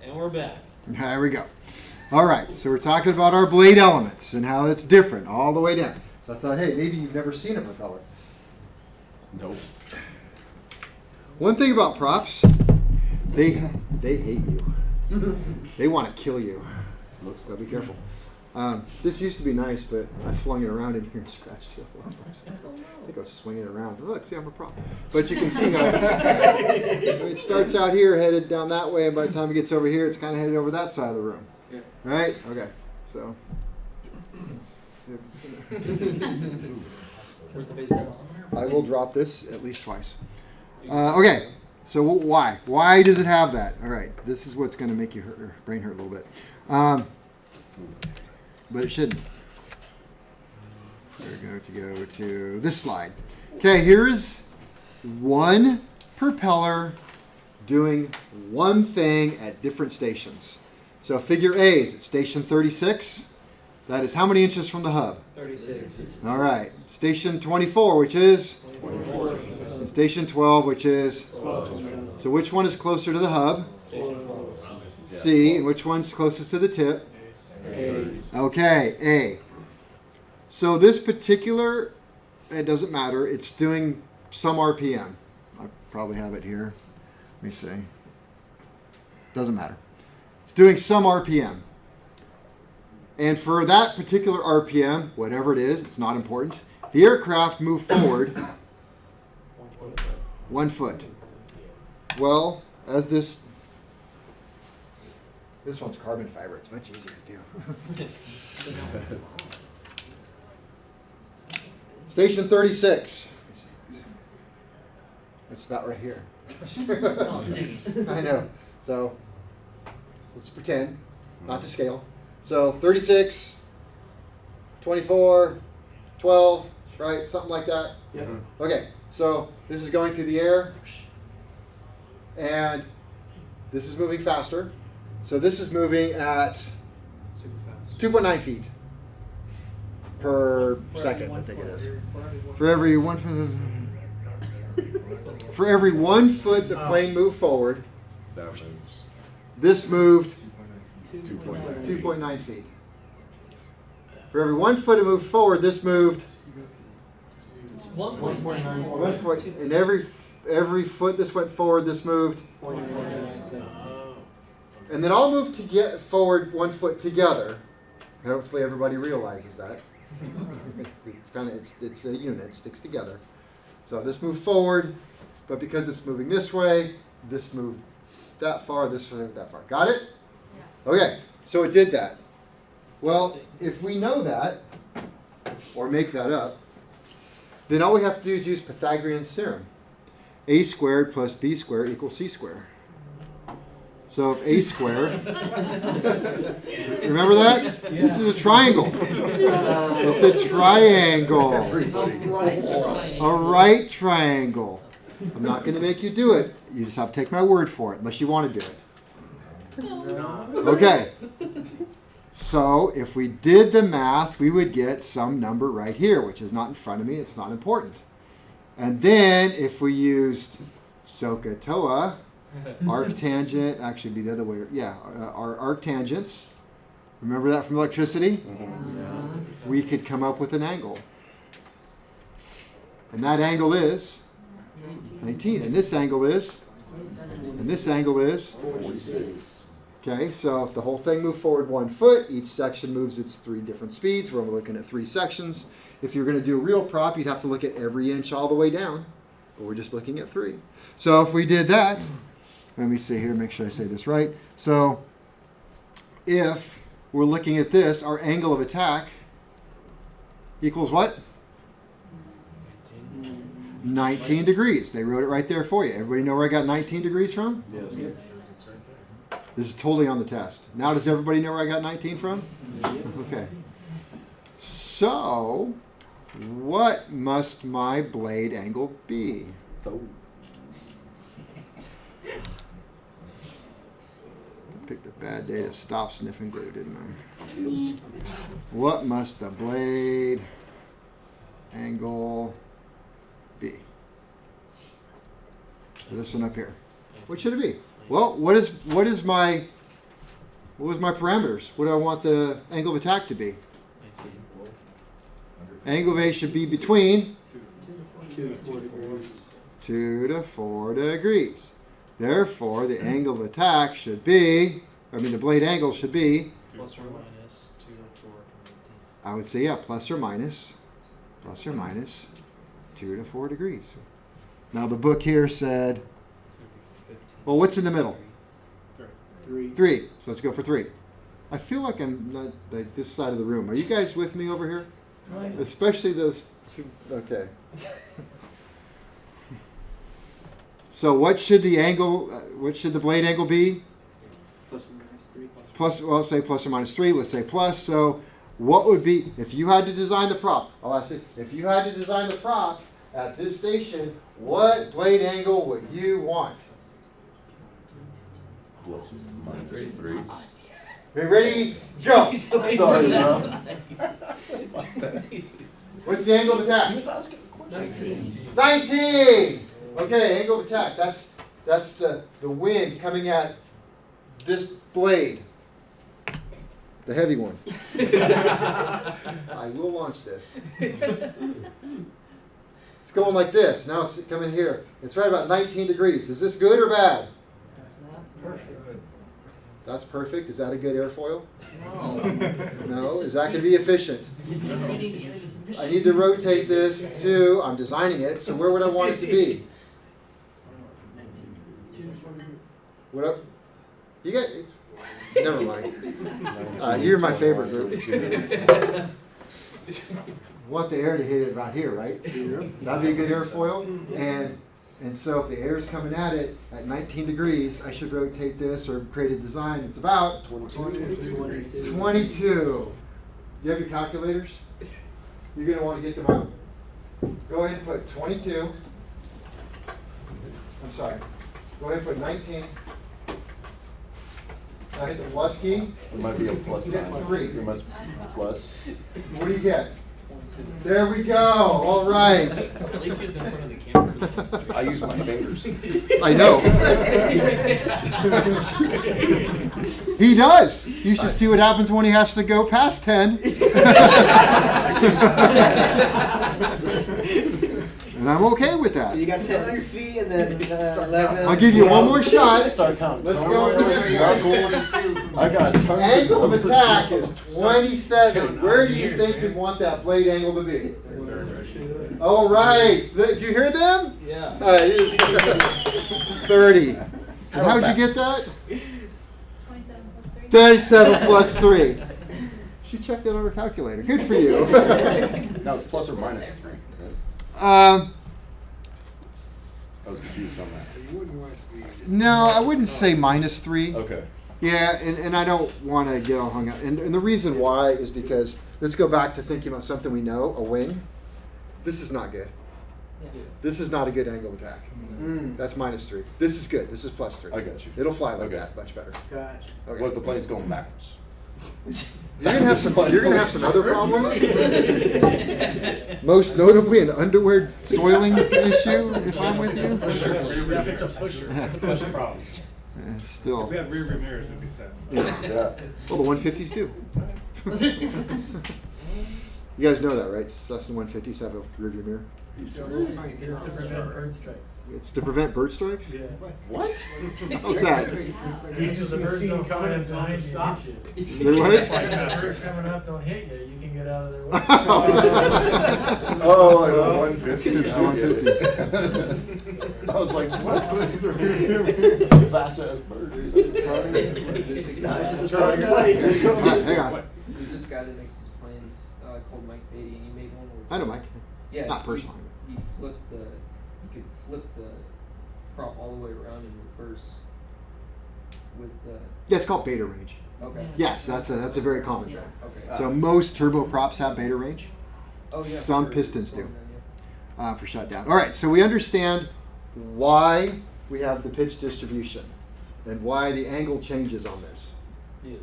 And we're back. There we go. All right, so we're talking about our blade elements and how it's different all the way down. So I thought, hey, maybe you've never seen a propeller. Nope. One thing about props, they hate you. They want to kill you. So be careful. This used to be nice, but I flung it around in here and scratched it. I think I was swinging it around. Look, see, I'm a prop. But you can see now, it starts out here, headed down that way, and by the time it gets over here, it's kind of headed over that side of the room. Yeah. Right? Okay. So. Where's the baseball? I will drop this at least twice. Okay. So why? Why does it have that? All right. This is what's going to make your brain hurt a little bit. But it shouldn't. We're going to go to this slide. Okay, here's one propeller doing one thing at different stations. So figure A is at station 36. That is how many inches from the hub? 36. All right. Station 24, which is? 24. And station 12, which is? 12. So which one is closer to the hub? Station 12. C. And which one's closest to the tip? A. Okay, A. So this particular, it doesn't matter. It's doing some RPM. I probably have it here. Let me see. Doesn't matter. It's doing some RPM. And for that particular RPM, whatever it is, it's not important. The aircraft moved forward 1 foot. Well, as this one's carbon fiber. It's much easier to do. Station 36. That's about right here. I know. So let's pretend, not to scale. So 36, 24, 12, right? Something like that. Yeah. Okay. So this is going through the air, and this is moving faster. So this is moving at Super fast. 2.9 feet per second, I think it is. For every 1 foot, for every 1 foot the plane moved forward, That moves this moved 2.9. 2.9 feet. For every 1 foot it moved forward, this moved 1.9. 1 foot. And every foot this went forward, this moved. And then all move to get forward 1 foot together. Hopefully everybody realizes that. It's a unit, it sticks together. So this moved forward, but because it's moving this way, this moved that far, this moved that far. Got it? Yeah. Okay, so it did that. Well, if we know that, or make that up, then all we have to do is use Pythagorean's theorem. A squared plus B squared equals C squared. So if A squared, remember that? This is a triangle. It's a triangle. A right triangle. I'm not going to make you do it. You just have to take my word for it, unless you want to do it. Okay. So if we did the math, we would get some number right here, which is not in front of me. It's not important. And then if we used SOHCAHTOA, arctangent, actually be the other way. Yeah, our arctangents. Remember that from electricity? Mm-hmm. We could come up with an angle. And that angle is 19. And this angle is? And this angle is? 46. Okay, so if the whole thing moved forward 1 foot, each section moves its 3 different speeds. We're only looking at 3 sections. If you're going to do a real prop, you'd have to look at every inch all the way down. But we're just looking at 3. So if we did that, let me see here, make sure I say this right. So if we're looking at this, our angle of attack equals what? 19 degrees. They wrote it right there for you. Everybody know where I got 19 degrees from? Yes. This is totally on the test. Now does everybody know where I got 19 from? Okay. So what must my blade angle be? Picked a bad day to stop sniffing glue, didn't I? What must the blade angle be? This one up here. What should it be? Well, what is my What was my parameters? What do I want the angle of attack to be? Angle of A should be between 2 to 4 degrees. 2 to 4 degrees. Therefore, the angle of attack should be, the blade angle should be, Plus or minus 2 to 4 from 18. I would say, yeah, plus or minus 2 to 4 degrees. Now the book here said, well, what's in the middle? 3. 3. So let's go for 3. I feel like I'm not like this side of the room. Are you guys with me over here? Especially those two. Okay. So what should the angle? What should the blade angle be? Plus or minus 3. Plus. Well, let's say plus or minus 3. Let's say plus. So what would be if you had to design the prop? I'll ask you. If you had to design the prop at this station, what blade angle would you want? Plus minus 3. Okay, ready? Go. Sorry, bro. What's the angle of attack? 19. Okay, angle of attack. That's the wind coming at this blade. The heavy one. I will launch this. It's going like this. Now it's coming here. It's right about 19 degrees. Is this good or bad? That's perfect. Is that a good airfoil? No. Is that going to be efficient? I need to rotate this to, I'm designing it, so where would I want it to be? What up? You got, never mind. You're my favorite group. Want the air to hit it about here, right? That'd be a good airfoil. And so if the air is coming at it at 19 degrees, I should rotate this or create a design. It's about 22. You have your calculators? You're going to want to get them out. Go ahead and put 22. I'm sorry. Go ahead and put 19. Now hit the plus key. There might be a plus You get sign. 3. There must be plus. What do you get? There we go. All right. At least he's in front of the camera for the demonstration. I use my fingers. I know. He does. You should see what happens when he has to go past 10. And I'm okay with that. So you got 10 on your feet and then 11. I'll give you one more shot. Start counting. Let's go for this one. I got tons Angle of numbers. attack is 27. Where do you think you'd want that blade angle to be? All right. Did you hear them? Yeah. 30. And how'd you get that? 27 plus 3. 37 plus 3. She checked that on her calculator. Good for you. Now it's plus or minus 3. Right? I was confused on that. No, I wouldn't say minus 3. Okay. Yeah, and I don't want to get all hung up. And the reason why is because, let's go back to thinking about something we know, a wing. This is not good. This is not a good angle of attack. That's minus 3. This is good. This is plus 3. I got you. It'll fly like Okay. that much better. Gotcha. Okay. What if the plane's going backwards? You're gonna have some other problems. Most notably an underwear soiling issue, if I'm with you. If it's a pusher, it's a push problem. Still. If we had rear view mirrors, we'd be set. Yeah. Well, the 150s do. You guys know that, right? Cessna 150s have a rearview mirror. It's to prevent bird strikes. It's to prevent bird strikes? Yeah. What? How's that? You just the birds don't come in behind you. Stop you. They're what? If the birds coming up don't hit you, you can get out of their way. Oh, like a 150. It's a 150. I was like, what? Fast ass bird. No, it's just a strong blade. All right, hang on. We just got in Nixon's planes called Mike Beatty, and he made one where I know, Mike. yeah, Not personally. He could flip the prop all the way around in reverse with the. Yeah, it's called beta range. Okay. Yes, that's a very common thing. Okay. So most turboprops have beta range Oh, yeah, some for pistons do. slowing down, For shutdown. All right, so we understand why we have the pitch distribution and why the angle changes on this. Yes.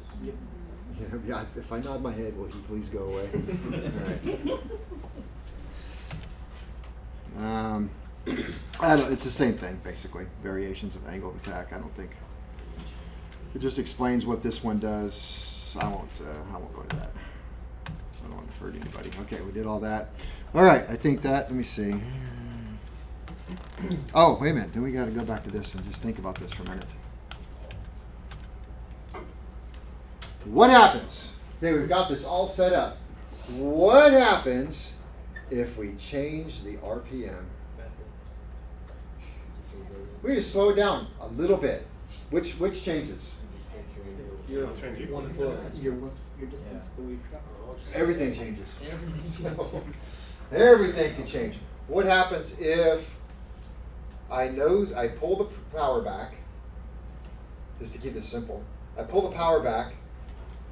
Yeah, if I nod my head, will he please go away? All right. I don't, it's the same thing, basically. Variations of angle of attack. I don't think It just explains what this one does. I won't go to that. I don't want to hurt anybody. Okay, we did all that. All right, I think that, let me see. Oh, wait a minute. Then we got to go back to this and just think about this for a minute. What happens? Okay, we've got this all set up. What happens if we change the RPM? We just slow it down a little bit. Which changes? Your 1 foot, your distance that we've got. Everything changes. Everything can change. What happens if I pull the power back? Just to keep this simple, I pull the power back.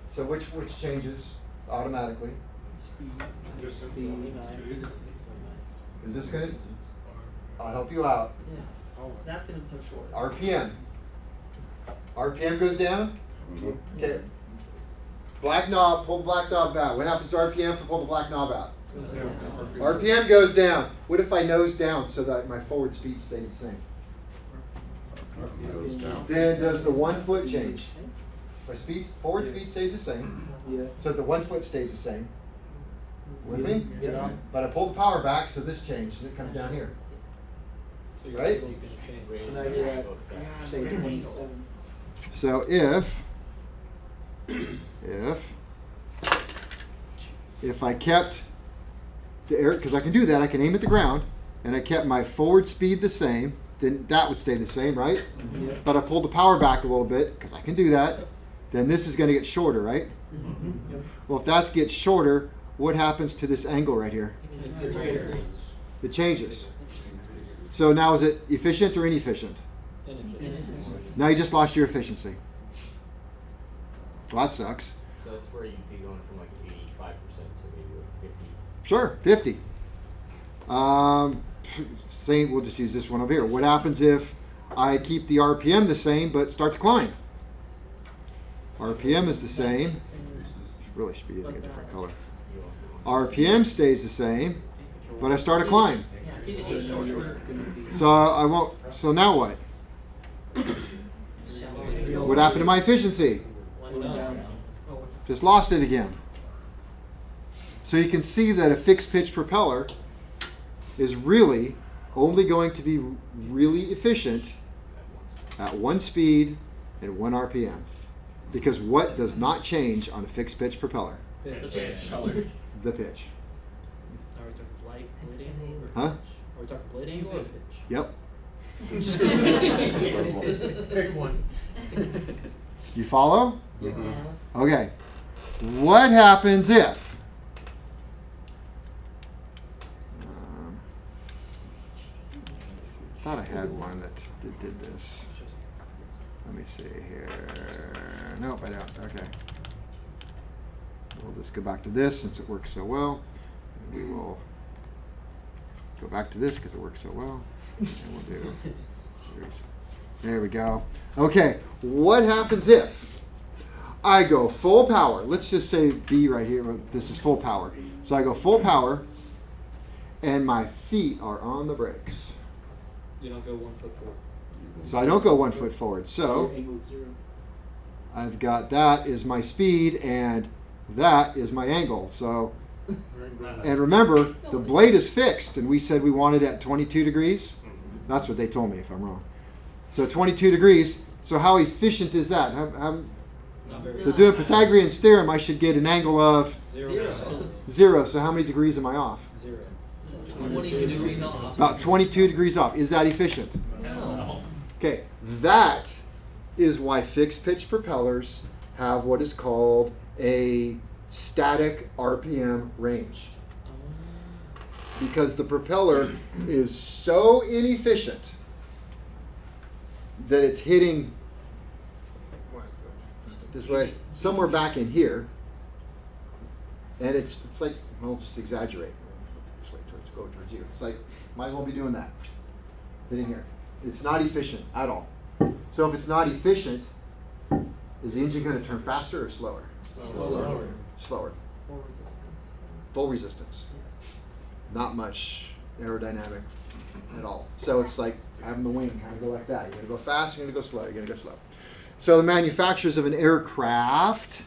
So which changes automatically? Distance. Is this good? I'll help you out. That's gonna become short. RPM. RPM goes down. Okay. Black knob, pull the black knob out. What happens to RPM if I pull the black knob out? RPM goes down. What if I nose down so that my forward speed stays the same? Goes down. Then does the 1 foot change? My forward speed stays the same. Yeah. So the 1 foot stays the same. With me? Yeah. But I pull the power back, so this changed, and it comes down here. So your Right? angle's gonna change. So now you're at, say, 27. So if I kept the air, because I can do that, I can aim at the ground, and I kept my forward speed the same, then that would stay the same, right? Yeah. But I pulled the power back a little bit, because I can do that, then this is going to get shorter, right? Yep. Well, if that gets shorter, what happens to this angle right here? It changes. So now is it efficient or inefficient? Now you just lost your efficiency. Well, that sucks. So that's where you'd be going from like 85% to maybe like 50. Sure, 50. Same, we'll just use this one over here. What happens if I keep the RPM the same but start to climb? RPM is the same. Really should be using a different color. RPM stays the same, but I start to climb. So I won't. So now what? What happened to my efficiency? Just lost it again. So you can see that a fixed pitch propeller is really only going to be really efficient at 1 speed and 1 RPM. Because what does not change on a fixed pitch propeller? The pitch. The pitch. Are we talking light, blade angle, or Huh? pitch? Are we talking blade angle or pitch? Yep. Pick one. You follow? Mhm. Okay. What happens if? I thought I had one that did this. Let me see here. Nope, I don't. Okay. We'll just go back to this since it works so well. And we will go back to this because it works so well. And we'll do. There we go. Okay. What happens if I go full power? Let's just say B right here. This is full power. So I go full power and my feet are on the brakes. You don't go 1 foot forward. So I don't go 1 foot forward. So Your angle's 0. I've got that is my speed and that is my angle. So, and remember, the blade is fixed and we said we wanted it at 22 degrees. That's what they told me if I'm wrong. So 22 degrees. So how efficient is that? Not very So doing Pythagorean theorem, I should get an angle of 0. 0. So how many degrees am I off? 0. 22 degrees off. About 22 degrees off. Is that efficient? No. Okay, that is why fixed pitch propellers have what is called a static RPM range. Because the propeller is so inefficient that it's hitting this way, somewhere back in here, and it's like, well, just exaggerate. This way, go towards you. It's like, might as well be doing that. Hitting here. It's not efficient at all. So if it's not efficient, is the engine going to turn faster or slower? Slower. Slower. Full resistance. Full resistance. Not much aerodynamic at all. So it's like having the wing kind of go like that. You're going to go fast, you're going to go slow, you're going to go slow. So the manufacturers of an aircraft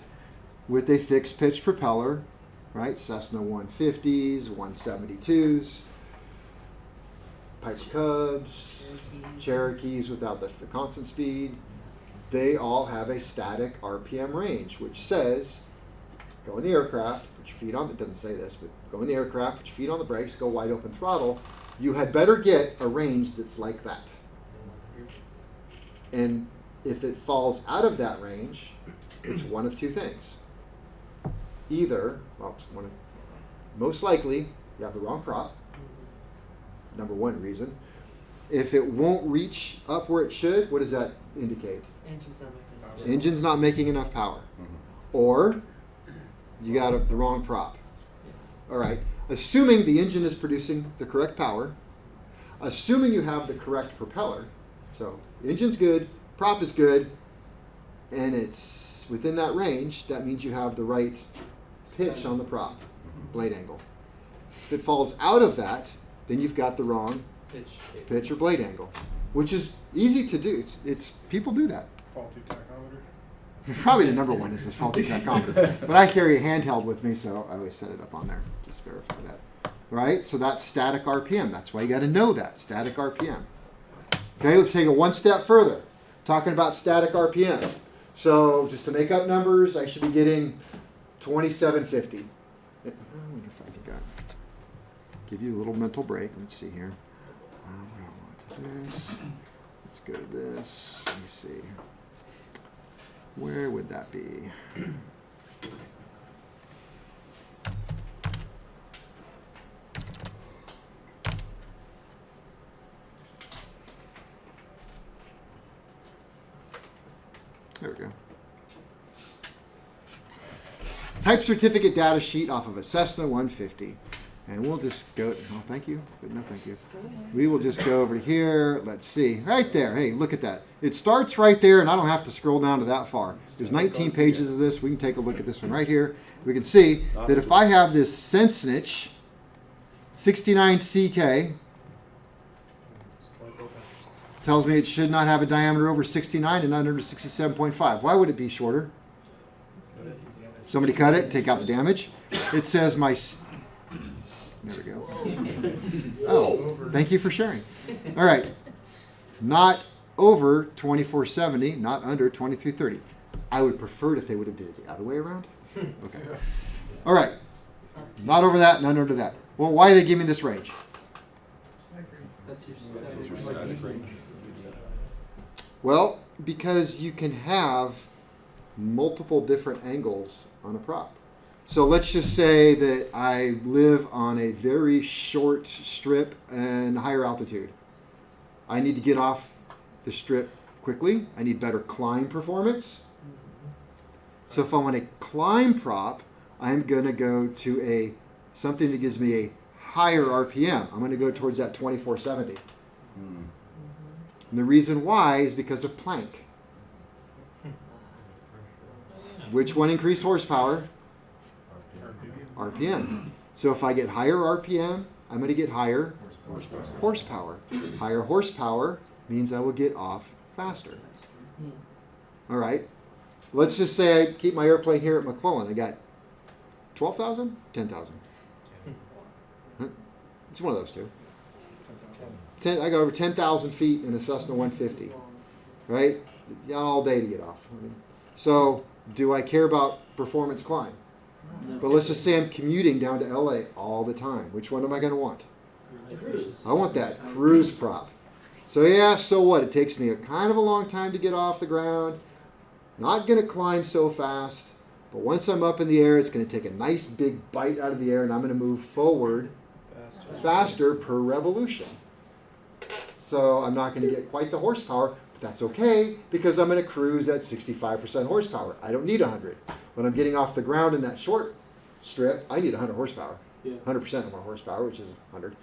with a fixed pitch propeller, right? Cessna 150s, 172s, Pikes Cubs, Cherokees without the constant speed. They all have a static RPM range, which says, go in the aircraft, put your feet on, it doesn't say this, but go in the aircraft, put your feet on the brakes, go wide open throttle. You had better get a range that's like that. And if it falls out of that range, it's one of two things. Either, well, most likely, you have the wrong prop. Number one reason. If it won't reach up where it should, what does that indicate? Engine's not making enough power. Or you got the wrong prop. All right. Assuming the engine is producing the correct power, assuming you have the correct propeller, so engine's good, prop is good, and it's within that range, that means you have the right pitch on the prop, blade angle. If it falls out of that, then you've got the wrong pitch or blade angle, which is easy to do. It's people do that. Faulty tachometer. Probably the number one is this faulty tachometer. But I carry a handheld with me, so I always set it up on there. Just verify that. Right? So that's static RPM. That's why you got to know that, static RPM. Okay, let's take it one step further. Talking about static RPM. So just to make up numbers, I should be getting 2750. I wonder if I can give you a little mental break. Let's see here. What do I want? This. Let's go to this. Let me see. Where would that be? There we go. Type certificate data sheet off of a Cessna 150. And we'll just go, oh, thank you, but no thank you. We will just go over to here. Let's see, right there. Hey, look at that. It starts right there, and I don't have to scroll down to that far. There's 19 pages of this. We can take a look at this one right here. We can see that if I have this Sensenich 69CK, tells me it should not have a diameter over 69 and under 67.5. Why would it be shorter? Somebody cut it, take out the damage. It says my... There we go. Oh, thank you for sharing. All right. Not over 2470, not under 2330. I would prefer it if they would have did it the other way around. Okay. All right. Not over that, none under that. Well, why do they give me this range? That's your static range. Well, because you can have multiple different angles on a prop. So let's just say that I live on a very short strip and higher altitude. I need to get off the strip quickly. I need better climb performance. So if I want a climb prop, I'm going to go to something that gives me a higher RPM. I'm going to go towards that 2470. And the reason why is because of Planck. Which one increased horsepower? RPM. So if I get higher RPM, I'm going to get higher horsepower. Higher horsepower means I will get off faster. All right. Let's just say I keep my airplane here at McClellan. I got 12,000, 10,000. It's one of those two. I got over 10,000 feet in a Cessna 150. Right? Got all day to get off. So do I care about performance climb? But let's just say I'm commuting down to LA all the time. Which one am I going to want? I want that cruise prop. So yeah, so what? It takes me a kind of a long time to get off the ground. Not going to climb so fast. But once I'm up in the air, it's going to take a nice big bite out of the air, and I'm going to move forward faster per revolution. So I'm not going to get quite the horsepower, but that's okay because I'm going to cruise at 65% horsepower. I don't need 100. When I'm getting off the ground in that short strip, I need 100 horsepower. 100% of my horsepower, which is 100.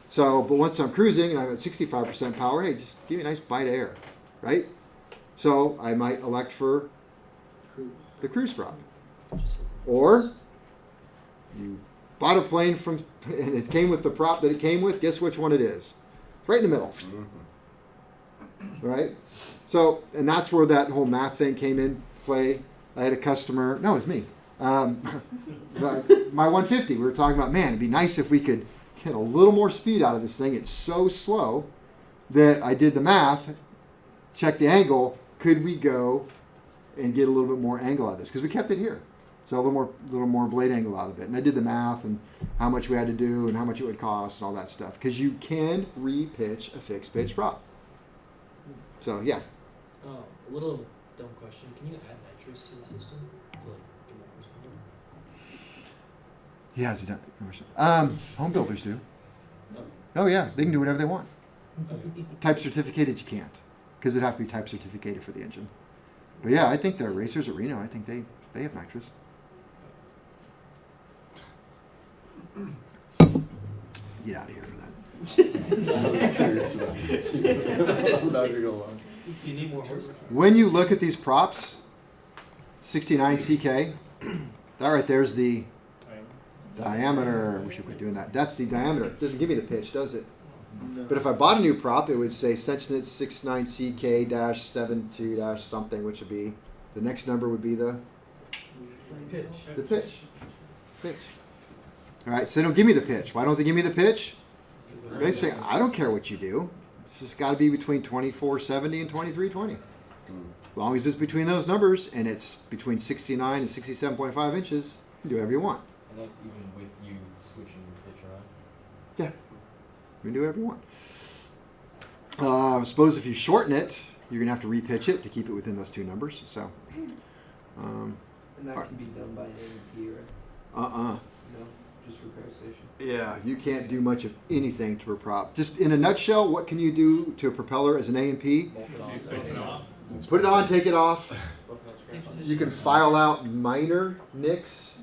So, but once I'm cruising and I'm at 65% power, hey, just give me a nice bite of air, right? So I might elect for the cruise prop. Or you bought a plane and it came with the prop that it came with. Guess which one it is? Right in the middle. right? So, and that's where that whole math thing came in play. I had a customer, no, it was me. My 150, we were talking about, man, it'd be nice if we could get a little more speed out of this thing. It's so slow that I did the math, checked the angle. Could we go and get a little bit more angle out of this? Because we kept it here. So a little more blade angle out of it. And I did the math and how much we had to do and how much it would cost and all that stuff. Because you can repitch a fixed pitch prop. So, yeah. A little of a dumb question. Can you add nitrous to the system to like get more horsepower? Yeah, it's a commercial. Home builders do. Okay. Oh, yeah. They can do whatever they want. Okay. Type certificated, you can't. Because it'd have to be type certificated for the engine. But, yeah, I think the racers at Reno, I think they have nitrous. Get out of here for that. I was curious about it too. I'm not gonna lie. Do you need more horsepower? When you look at these props, 69 CK, that right there's the diameter. We should quit doing that. That's the diameter. It doesn't give me the pitch, does it? No. But if I bought a new prop, it would say Sentinel 69 CK-72- something, which would be, the next number would be the pitch. All right, so they don't give me the pitch. Why don't they give me the pitch? Basically, I don't care what you do. It's just got to be between 2470 and 2320. As long as it's between those numbers and it's between 69 and 67.5 inches, you can do whatever you want. And that's even with you switching your pitch around? Yeah, you can do whatever you want. I suppose if you shorten it, you're going to have to repitch it to keep it within those two numbers. So, And that can be done by an AMTP, right? No, just repair station. Yeah, you can't do much of anything to a prop. Just in a nutshell, what can you do to a propeller as an A&P? Put it on, take it off. You can file out minor nicks,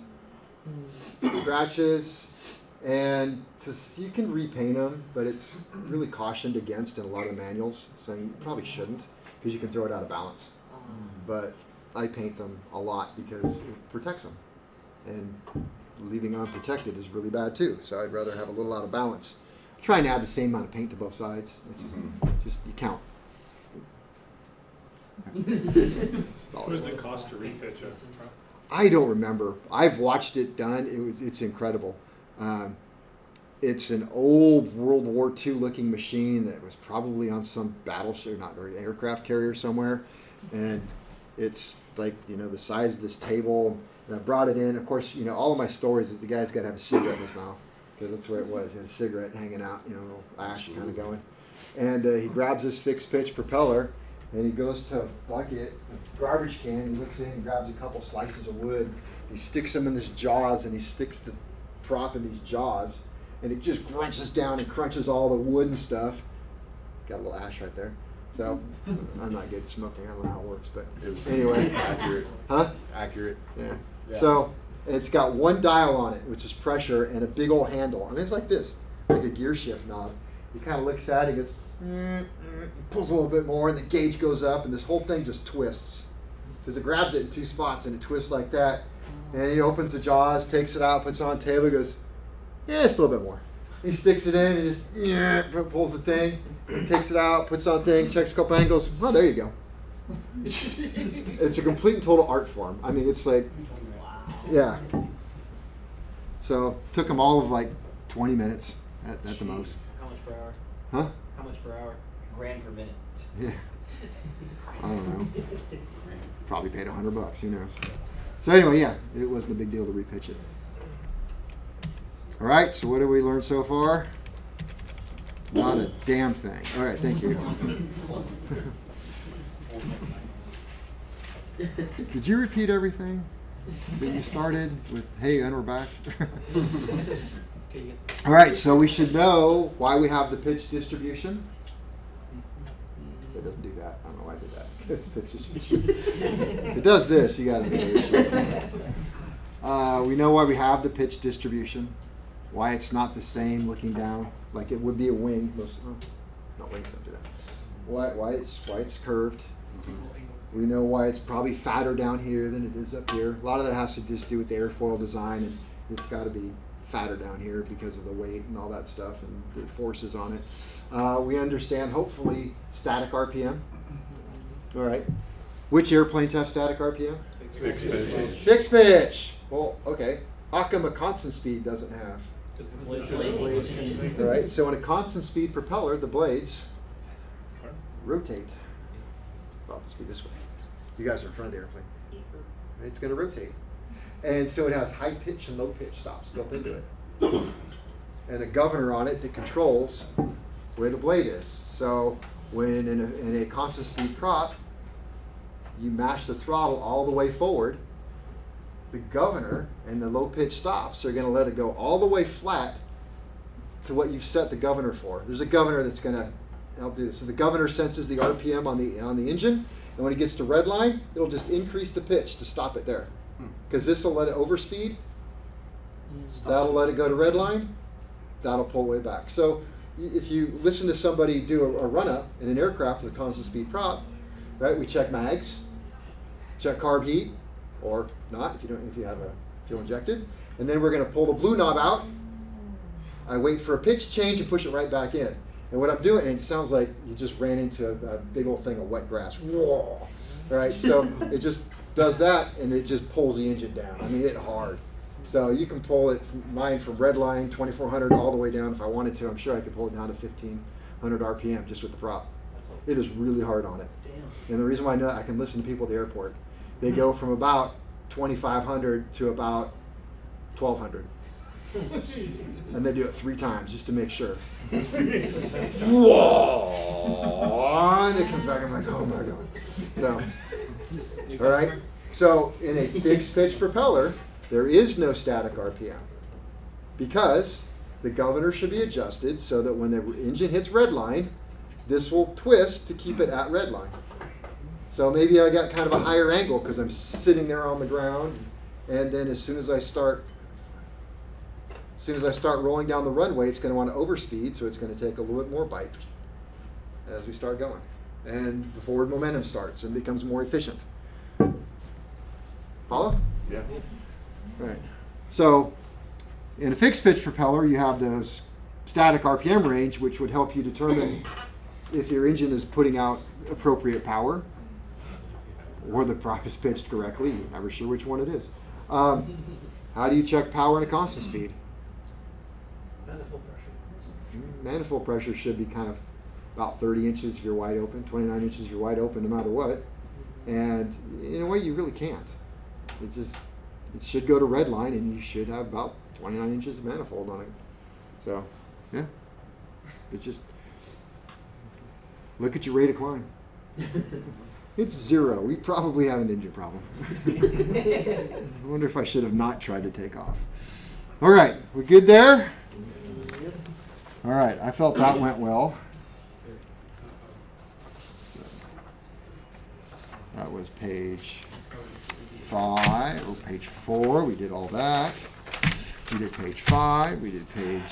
scratches, and you can repaint them, but it's really cautioned against in a lot of manuals, so you probably shouldn't because you can throw it out of balance. But I paint them a lot because it protects them. And leaving unprotected is really bad too, so I'd rather have a little out of balance. Try and add the same amount of paint to both sides, which is just, you count. What does it cost to repitch a prop? I don't remember. I've watched it done. It's incredible. It's an old World War II looking machine that was probably on some battleship, not very aircraft carrier somewhere, and it's like the size of this table. And I brought it in. Of course, all of my stories is the guy's got to have a cigarette in his mouth because that's where it was. He had a cigarette hanging out, a little ash kind of going. And he grabs this fixed pitch propeller and he goes to a bucket, a garbage can. He looks in and grabs a couple slices of wood. He sticks them in his jaws and he sticks the prop in these jaws. And it just crunches down and crunches all the wood and stuff. Got a little ash right there. So I'm not good at smoking. I don't know how it works, but It was anyway. accurate. Huh? Accurate. Yeah. Yeah. So it's got one dial on it, which is pressure, and a big old handle. I mean, it's like this, like a gear shift knob. He kind of looks at it, he goes, he pulls a little bit more, and the gauge goes up, and this whole thing just twists. Because it grabs it in two spots, and it twists like that. And he opens the jaws, takes it out, puts it on the table, goes, yeah, it's a little bit more. He sticks it in, and just pulls the thing, and takes it out, puts it on the thing, checks a couple angles. Oh, there you go. It's a complete and total art form. I mean, it's like, yeah. So took them all of like 20 minutes at the most. How much per hour? Huh? How much per hour? Grand per minute. Yeah. I don't know. Probably paid $100. Who knows? So anyway, yeah, it wasn't a big deal to repitch it. All right. So what did we learn so far? Not a damn thing. All right. Thank you. Could you repeat everything that you started with, hey, and we're back? All right, so we should know why we have the pitch distribution. It doesn't do that. I don't know why I did that. It's pitch distribution. It does this. You got to know. We know why we have the pitch distribution, why it's not the same looking down, like it would be a wing. Not wings don't do that. Why it's curved. We know why it's probably fatter down here than it is up here. A lot of that has to just do with the airfoil design, and it's got to be fatter down here because of the weight and all that stuff and the forces on it. We understand, hopefully, static RPM. All right. Which airplanes have static RPM? Fixed pitch. Fixed pitch. Well, okay. How come a constant speed doesn't have? All right. So in a constant speed propeller, the blades rotate. Well, let's be this way. You guys are in front of the airplane. It's going to rotate. And so it has high pitch and low pitch stops built into it. And a governor on it that controls where the blade is. So when in a constant speed prop, you mash the throttle all the way forward, the governor and the low pitch stops are going to let it go all the way flat to what you've set the governor for. There's a governor that's going to help do this. So the governor senses the RPM on the engine, and when it gets to red line, it'll just increase the pitch to stop it there. Because this will let it overspeed, that'll let it go to red line, that'll pull way back. So if you listen to somebody do a run-up in an aircraft with a constant speed prop, right? We check mags, check carb heat, or not if you have a fuel injected, and then we're going to pull the blue knob out. I wait for a pitch change and push it right back in. And what I'm doing, and it sounds like you just ran into a big old thing of wet grass. Whoa! All right, so it just does that, and it just pulls the engine down. I mean, it hard. So you can pull it from red line 2400 all the way down if I wanted to. I'm sure I could pull it down to 1500 RPM just with the prop. It is really hard on it. And the reason why I know that, I can listen to people at the airport. They go from about 2500 to about 1200. And they do it 3 times just to make sure. Whoa! And it comes back. I'm like, oh my god. So, all right. So in a fixed pitch propeller, there is no static RPM because the governor should be adjusted so that when the engine hits red line, this will twist to keep it at red line. So maybe I got kind of a higher angle because I'm sitting there on the ground, and then as soon as I start rolling down the runway, it's going to want to overspeed, so it's going to take a little bit more bite as we start going. And the forward momentum starts and becomes more efficient. Follow? Yeah. Right. So in a fixed pitch propeller, you have this static RPM range, which would help you determine if your engine is putting out appropriate power or the prop is pitched correctly. You're never sure which one it is. How do you check power at a constant speed? Manifold pressure. Manifold pressure should be kind of about 30 inches if you're wide open, 29 inches if you're wide open, no matter what. And in a way, you really can't. It should go to red line, and you should have about 29 inches of manifold on it. So, yeah, it's just look at your rate of climb. It's 0. We probably have an engine problem. I wonder if I should have not tried to take off. All right, we good there? All right, I felt that went well. That was page 5, or page 4. We did all that. We did page 5. We did page...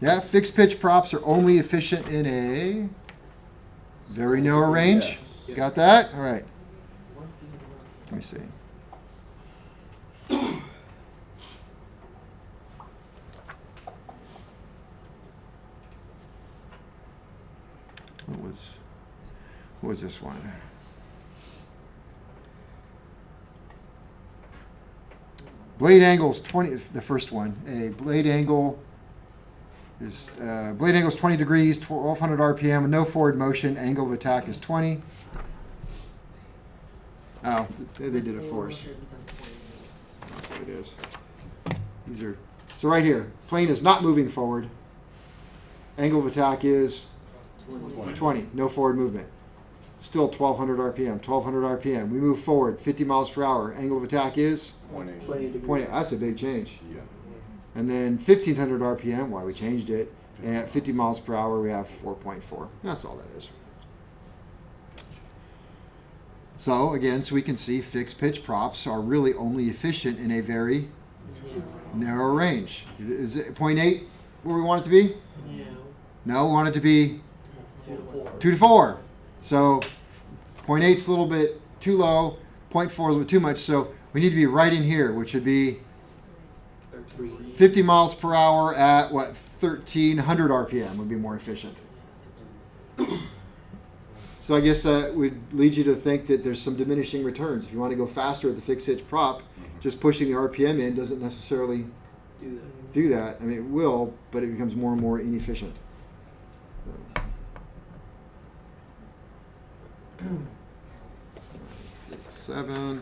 yeah, fixed pitch props are only efficient in a very narrow range. Yeah. Got that? All right. Let me see. What was this one? Blade angles 20. The first one. A blade angle is 20 degrees, 1200 RPM, and no forward motion. Angle of attack is 20. Oh, they did it for us. That's what it is. These are so right here. Plane is not moving forward. Angle of attack is 20. No forward movement. Still 1200 RPM. 1200 RPM. We move forward 50 miles per hour. Angle of attack is 20. That's a big change. Yeah. And then 1500 RPM. Why we changed it. And at 50 miles per hour, we have 4.4. That's all that is. So again, so we can see fixed pitch props are really only efficient in a very narrow range. Is it 0.8 where we want it to be? No, we want it to be 2 to 4. So 0.8's a little bit too low. 0.4 is a little bit too much, so we need to be right in here, which would be 13. 50 miles per hour at, what, 1,300 RPM would be more efficient. So I guess that would lead you to think that there's some diminishing returns. If you want to go faster with the fixed hitch prop, just pushing the RPM in doesn't necessarily do that. I mean, it will, but it becomes more and more inefficient. 6, 7,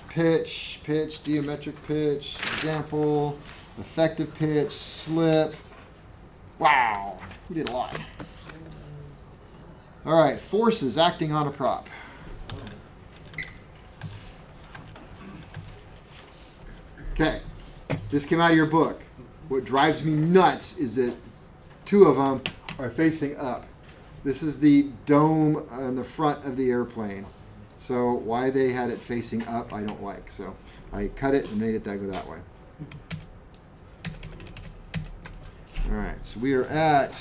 pitch, geometric pitch, example, effective pitch, slip. Wow, we did a lot. All right, forces acting on a prop. Okay, this came out of your book. What drives me nuts is that 2 of them are facing up. This is the dome on the front of the airplane. So why they had it facing up, I don't like. So I cut it and made it go that way. All right, so we are at,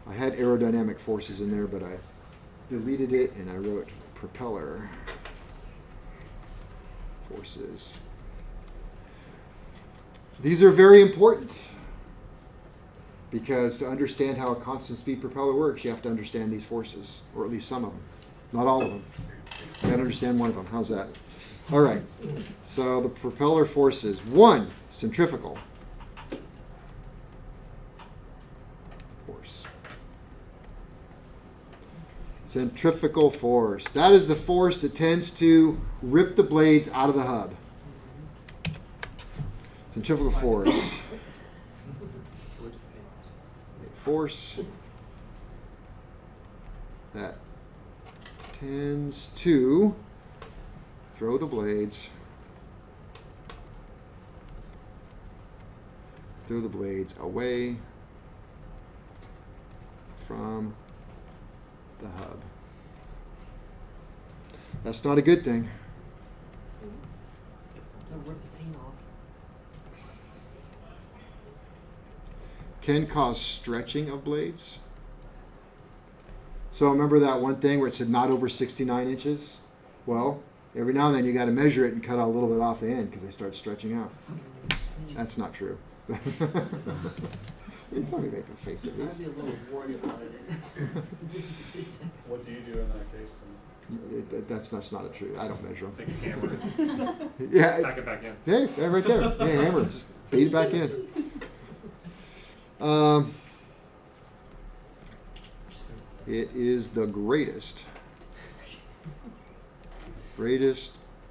I had aerodynamic forces in there, but I deleted it and I wrote propeller forces. These are very important because to understand how a constant speed propeller works, you have to understand these forces, or at least some of them. Not all of them. You got to understand one of them. How's that? All right. So the propeller forces. 1, centrifugal force. Centrifugal force. That is the force that tends to rip the blades out of the hub. Centrifugal force. A force that tends to throw the blades away from the hub. That's not a good thing. Can cause stretching of blades. So remember that one thing where it said not over 69 inches? Well, every now and then you got to measure it and cut out a little bit off the end because they start stretching out. That's not true. You probably make them face it. I'd be a little worried about it. What do you do in that case then? That's not a truth. I don't measure them. Take a hammer and Yeah, pack it back in. yeah, they're right there. Yeah, hammer, just feed it back in. It is the greatest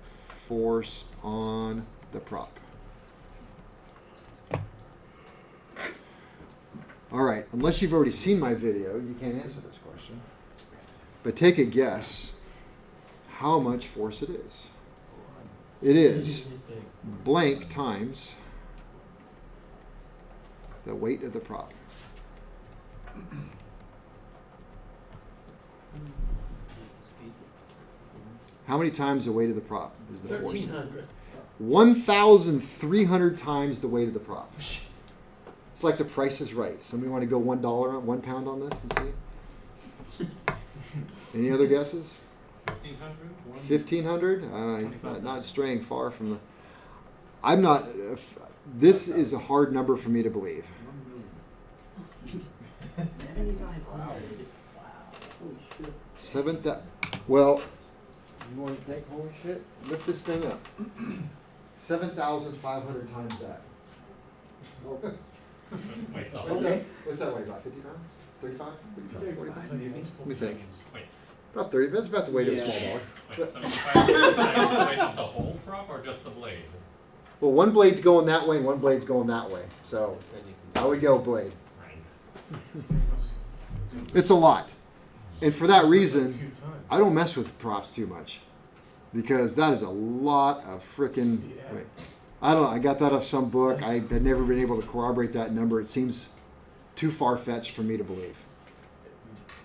force on the prop. All right, unless you've already seen my video, you can't answer this question. But take a guess how much force it is. It is blank times the weight of the prop. How many times the weight of the prop is the force? 1,300. 1,300 times the weight of the prop. It's like the Price is Right. Somebody want to go $1 on 1 pound on this and see? Any other guesses? 1,500? 1,500? Not straying far from the. I'm not. This is a hard number for me to believe. 7,000. Well, you want to take holy shit? Lift this thing up. 7,500 times that. Wait, oh, What's that weigh? About 50 pounds? 35? 35? 40 pounds? so you think? Let me think. Wait, About 30. That's about the weight of a small dog. wait, 75 times the weight of the whole prop or just the blade? Well, one blade's going that way and one blade's going that way. So I would go blade. Right. It's a lot. And for that reason, I don't mess with props too much. Because that is a lot of frickin'. Wait. I don't know. I got that off some book. I had never been able to corroborate that number. It seems too far-fetched for me to believe.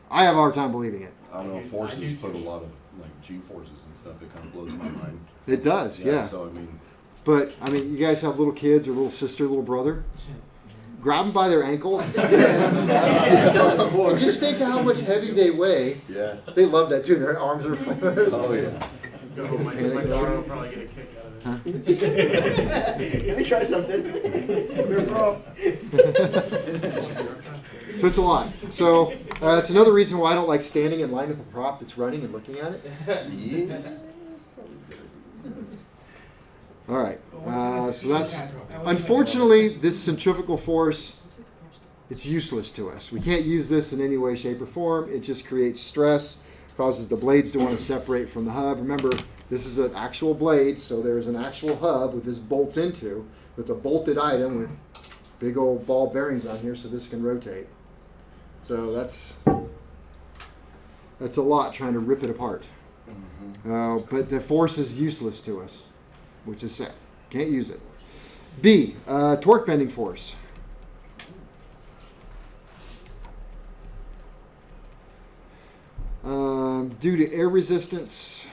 I have a hard time believing it. I don't know, I do forces too. put a lot of like G-forces and stuff. It kind of blows my mind. It does, yeah. So I mean, But, I mean, you guys have little kids or little sister, little brother. grab them by their ankles. And just think of how much heavy they weigh. Yeah. They love that too. Their arms are. Oh, yeah. My daughter will probably get a kick out of it. Let me try something. So it's a lot. So it's another reason why I don't like standing in line with a prop that's running and looking at it. Yeah. All right. So that's unfortunately this centrifugal force. It's useless to us. We can't use this in any way, shape, or form. It just creates stress, causes the blades to want to separate from the hub. Remember, this is an actual blade, so there's an actual hub with this bolts into. It's a bolted item with big old ball bearings on here, so this can rotate. So that's a lot trying to rip it apart. But the force is useless to us, which is sad. Can't use it. B, torque bending force. Due to air resistance,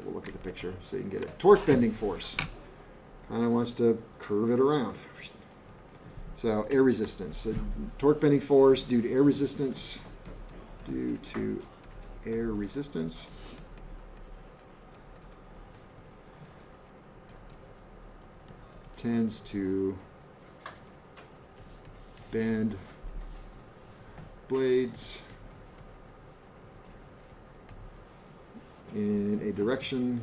we'll look at the picture so you can get it. Torque bending force kind of wants to curve it around. So air resistance. So torque bending force due to air resistance. Due to air resistance. Tends to bend blades in a direction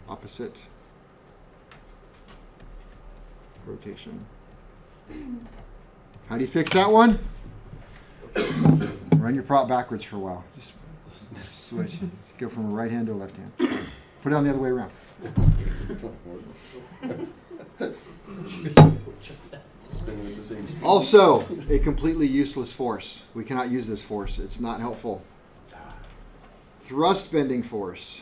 opposite rotation. How do you fix that one? Run your prop backwards for a while. Just switch. Go from a right hand to a left hand. Put it on the other way around. Spinning at the same speed. Also, a completely useless force. We cannot use this force. It's not helpful. Thrust bending force.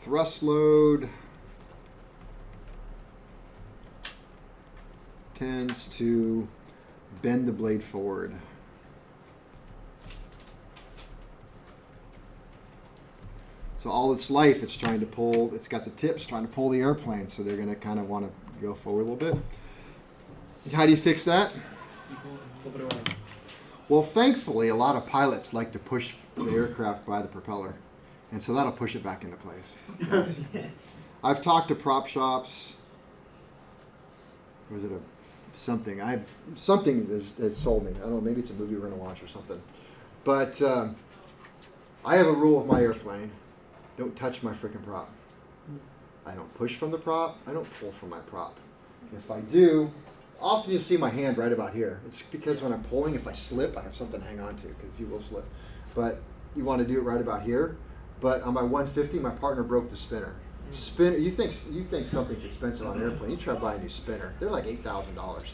Thrust load tends to bend the blade forward. So all its life, it's trying to pull, it's got the tips trying to pull the airplane, so they're going to kind of want to go forward a little bit. How do you fix that? Flip it around. Well, thankfully, a lot of pilots like to push the aircraft by the propeller, and so that'll push it back into place. I've talked to prop shops. Was it something? Something has sold me. I don't know. Maybe it's a movie we're going to watch or something. But I have a rule with my airplane. Don't touch my freaking prop. I don't push from the prop. I don't pull from my prop. If I do, often you'll see my hand right about here. It's because when I'm pulling, if I slip, I have something to hang on to, because you will slip. But you want to do it right about here. But on my 150, my partner broke the spinner. Spinner. You think something's expensive on an airplane? You try to buy a new spinner. They're like $8,000.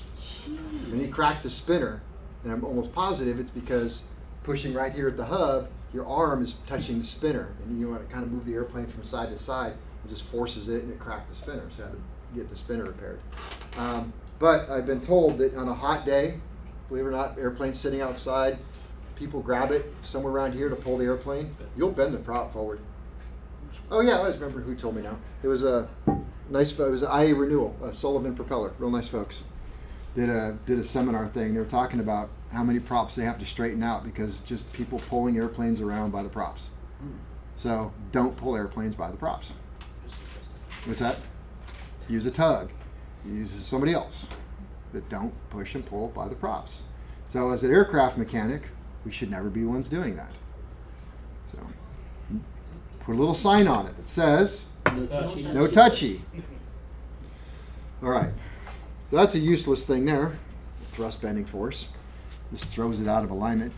When he cracked the spinner, and I'm almost positive it's because pushing right here at the hub, your arm is touching the spinner, and you want to kind of move the airplane from side to side. It just forces it, and it cracked the spinner. So I had to get the spinner repaired. But I've been told that on a hot day, believe it or not, airplane sitting outside, people grab it somewhere around here to pull the airplane. You'll bend the prop forward. Oh yeah, I always remember who told me now. It was a nice. It was an IA Renewal, a Sullivan propeller. Real nice folks. Did a seminar thing. They were talking about how many props they have to straighten out because just people pulling airplanes around by the props. So don't pull airplanes by the props. What's that? Use a tug. Use somebody else. But don't push and pull by the props. So as an aircraft mechanic, we should never be the ones doing that. So put a little sign on it that says no touchy. All right. So that's a useless thing there. Thrust bending force. Just throws it out of alignment.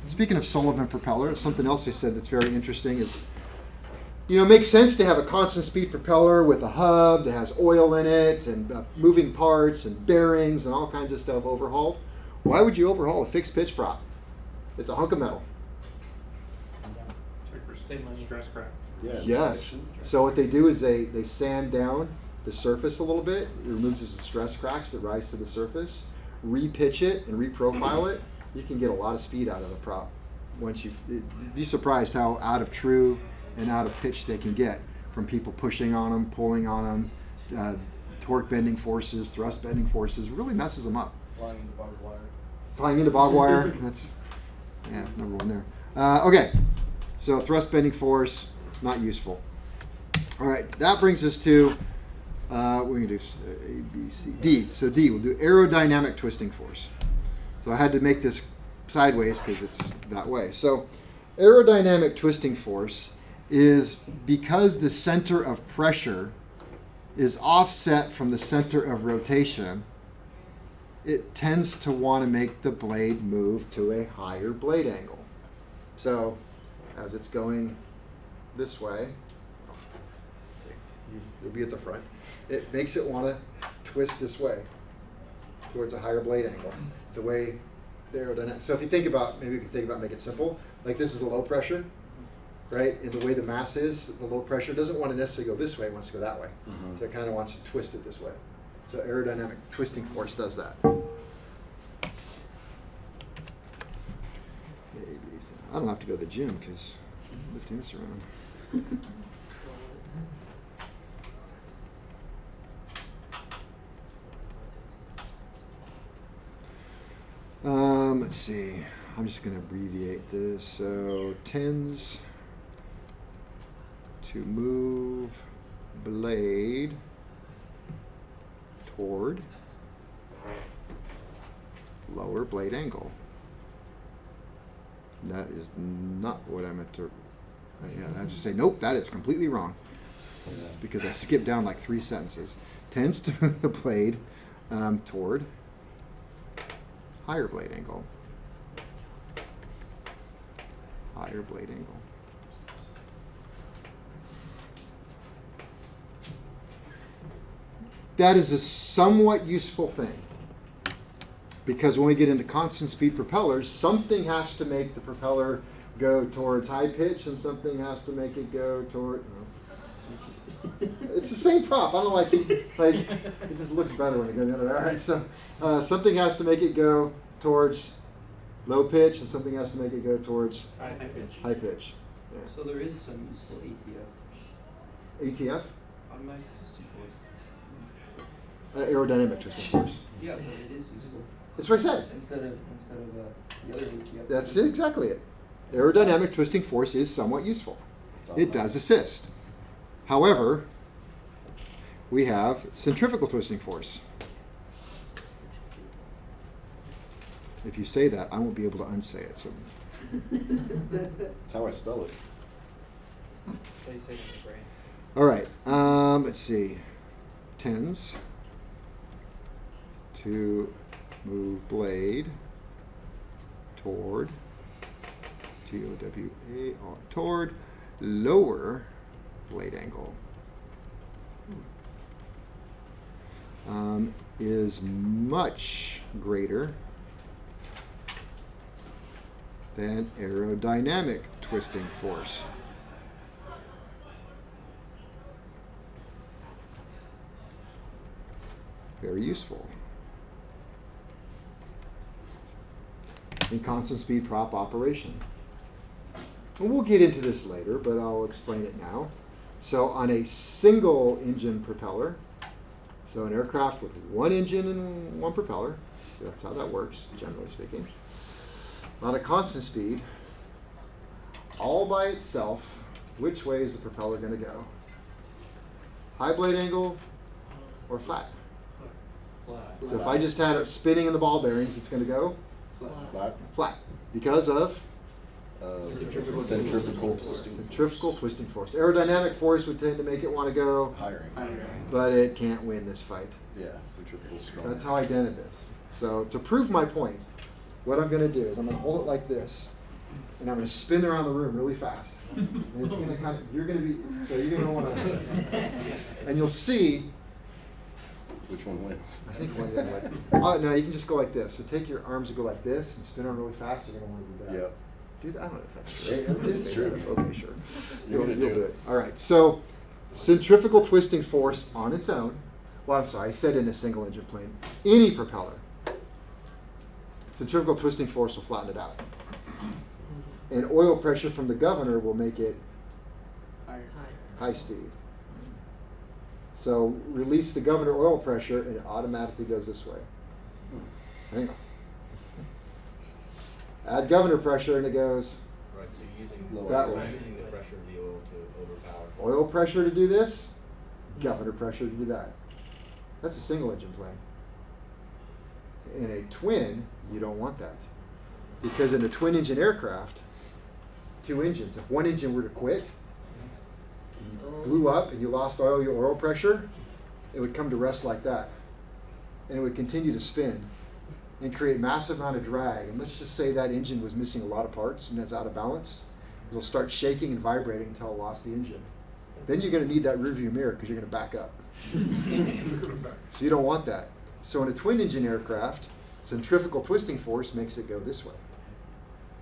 Speaking of Sullivan propeller, something else they said that's very interesting is, it makes sense to have a constant speed propeller with a hub that has oil in it and moving parts and bearings and all kinds of stuff overhauled. Why would you overhaul a fixed pitch prop? It's a hunk of metal. Save money. Stress cracks. Yeah, Yes. So what they do is they sand down the surface a little bit. It removes the stress cracks that rise to the surface. Repitch it and reprofile it. You can get a lot of speed out of the prop once you'd be surprised how out of true and out of pitch they can get from people pushing on them, pulling on them, torque bending forces, thrust bending forces. Really messes them up. Flying into barbed wire. Flying into barbed wire. That's number one there. Okay, so thrust bending force, not useful. All right, that brings us to we're going to do A, B, C, D. So D, we'll do aerodynamic twisting force. So I had to make this sideways because it's that way. So aerodynamic twisting force is because the center of pressure is offset from the center of rotation, it tends to want to make the blade move to a higher blade angle. So as it's going this way, you'll be at the front, it makes it want to twist this way towards a higher blade angle. The way the aerodynamic. So if you think about, maybe you can think about make it simple, like this is a low pressure, right? And the way the mass is, the low pressure doesn't want to necessarily go this way, it wants to go that way. So it kind of wants to twist it this way. So aerodynamic twisting force does that. I don't have to go to the gym because I'm lifting this around. Let's see. I'm just going to abbreviate this. So tends to move blade toward lower blade angle. That is not what I meant to. I have to say, nope, that is completely wrong. That's because I skipped down like 3 sentences. Tends to move the blade toward higher blade angle. Higher blade angle. That is a somewhat useful thing because when we get into constant speed propellers, something has to make the propeller go towards high pitch and something has to make it go toward. It's the same prop. I don't like it. Like it just looks better when it goes the other way. All right, so something has to make it go towards low pitch and something has to make it go towards High pitch. high pitch. Yeah. So there is some useful ATF. ATF, Automatic twisting force. aerodynamic twisting force. Yeah, but it is useful. That's what I said. Instead of the other ATF. That's exactly it. Aerodynamic twisting force is somewhat useful. It does assist. However, we have centrifugal twisting force. If you say that, I won't be able to unsay it. So That's how I spell it. So you say it in your brain. all right, let's see. Tends to move blade toward T-O-W-A-R, toward lower blade angle. Is much greater than aerodynamic twisting force. Very useful. In constant speed prop operation. And we'll get into this later, but I'll explain it now. So on a single engine propeller, so an aircraft with one engine and one propeller, that's how that works, generally speaking. On a constant speed, all by itself, which way is the propeller going to go? High blade angle or flat? Flat. So if I just had it spinning in the ball bearings, it's going to go Flat. flat because of Centrifugal twisting. centrifugal twisting force. Aerodynamic force would tend to make it want to go, Hiring. but it can't win this fight. Yeah, centrifugal strong. That's how I dented this. So to prove my point, what I'm going to do is I'm going to hold it like this, and I'm going to spin around the room really fast. And it's going to kind of, you're going to be, so you're going to want to, and you'll see. Which one wins? I think one did. No, you can just go like this. So take your arms and go like this and spin around really fast. You're going to want to do that. Yep. Do that? I don't know if that's right. It's true. Okay, sure. You're gonna do it. All right. So centrifugal twisting force on its own. Well, I'm sorry. I said in a single engine plane. Any propeller. Centrifugal twisting force will flatten it out. And oil pressure from the governor will make it Higher. high speed. So release the governor oil pressure and it automatically goes this way. Hang on. Add governor pressure and it goes Right, so you're using, Lower. That you're way. using the pressure of the oil to overpower. Oil pressure to do this, governor pressure to do that. That's a single engine plane. In a twin, you don't want that. Because in a twin engine aircraft, 2 engines, if one engine were to quit, you blew up and you lost all your oil pressure, it would come to rest like that. And it would continue to spin and create massive amount of drag. And let's just say that engine was missing a lot of parts and that's out of balance. It'll start shaking and vibrating until it lost the engine. Then you're going to need that rearview mirror because you're going to back up. So you don't want that. So in a twin engine aircraft, centrifugal twisting force makes it go this way.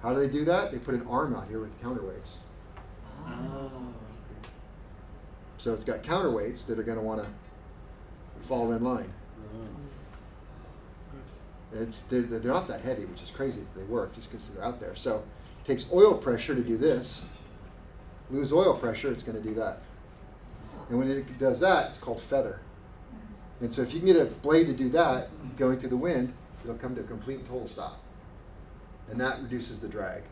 How do they do that? They put an arm out here with counterweights. So it's got counterweights that are going to want to fall in line. They're not that heavy, which is crazy that they work just because they're out there. So it takes oil pressure to do this. Lose oil pressure, it's going to do that. And when it does that, it's called feather. And so if you can get a blade to do that, going through the wind, it'll come to a complete and total stop. And that reduces the drag.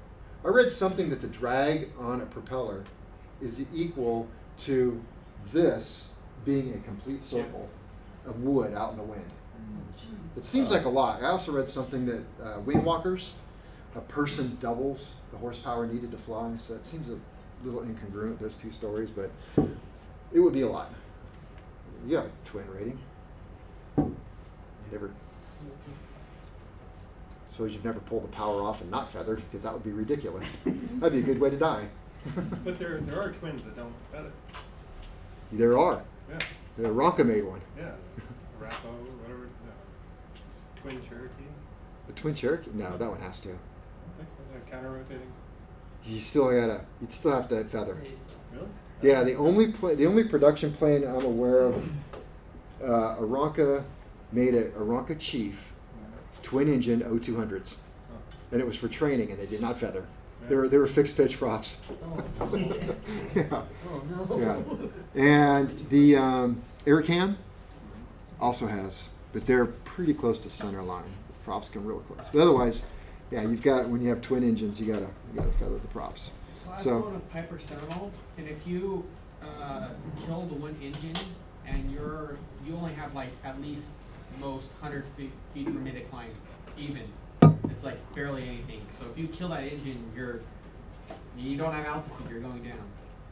I read something that the drag on a propeller is equal to this being a complete circle of wood out in the wind. It seems like a lot. I also read something that wing walkers, a person doubles the horsepower needed to fly. So it seems a little incongruent, those two stories, but it would be a lot. You have a twin rating. Never. Suppose you've never pulled the power off and not feathered, because that would be ridiculous. That'd be a good way to die. But there are twins that don't feather. There are. Yeah, The Ronca made one. yeah. Arapaho, whatever. Twin Cherokee. The twin Cherokee? No, that one has to. Counter rotating. You'd still have to feather. Really? Yeah, the only production plane I'm aware of, Aranca made a Aranca Chief twin engine O200s, and it was for training, and they did not feather. They were fixed pitch props. Yeah. Oh no. Yeah. And the Aircam also has, but they're pretty close to center line. The props come real close. But otherwise, yeah, you've got, when you have twin engines, you gotta feather the props. So I've So- flown a Piper Seminole, and if you kill the one engine and you only have like at least most 100 feet per minute climb, even, it's like barely anything. So if you kill that engine, you don't have altitude, you're going down.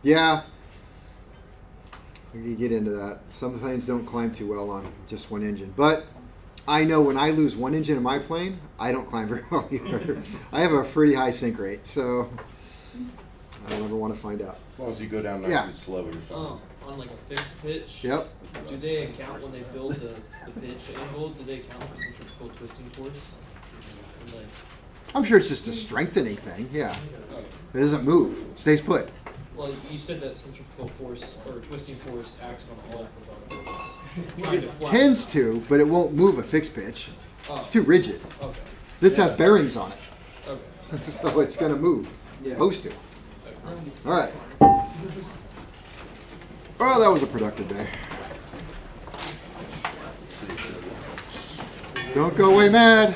Yeah. You get into that. Some planes don't climb too well on just one engine. But I know when I lose one engine in my plane, I don't climb very well either. I have a pretty high sink rate, so I don't ever want to find out. As long as you go down nice Yeah. and slow, you're fine. On like a fixed pitch. Yep. Do they account when they build the pitch angle? Do they account for centrifugal twisting force? And like, I'm sure it's just a strengthening thing. Yeah. It doesn't move. It stays put. well, you said that centrifugal force or twisting force acts on all components. Kind of flat. Tends to, but it won't move a fixed pitch. Oh, It's too rigid. okay. This has bearings on it, Okay. so it's going to move. It's Yeah. supposed to. All right. Well, that was a productive day. Let's see, so Don't go away mad.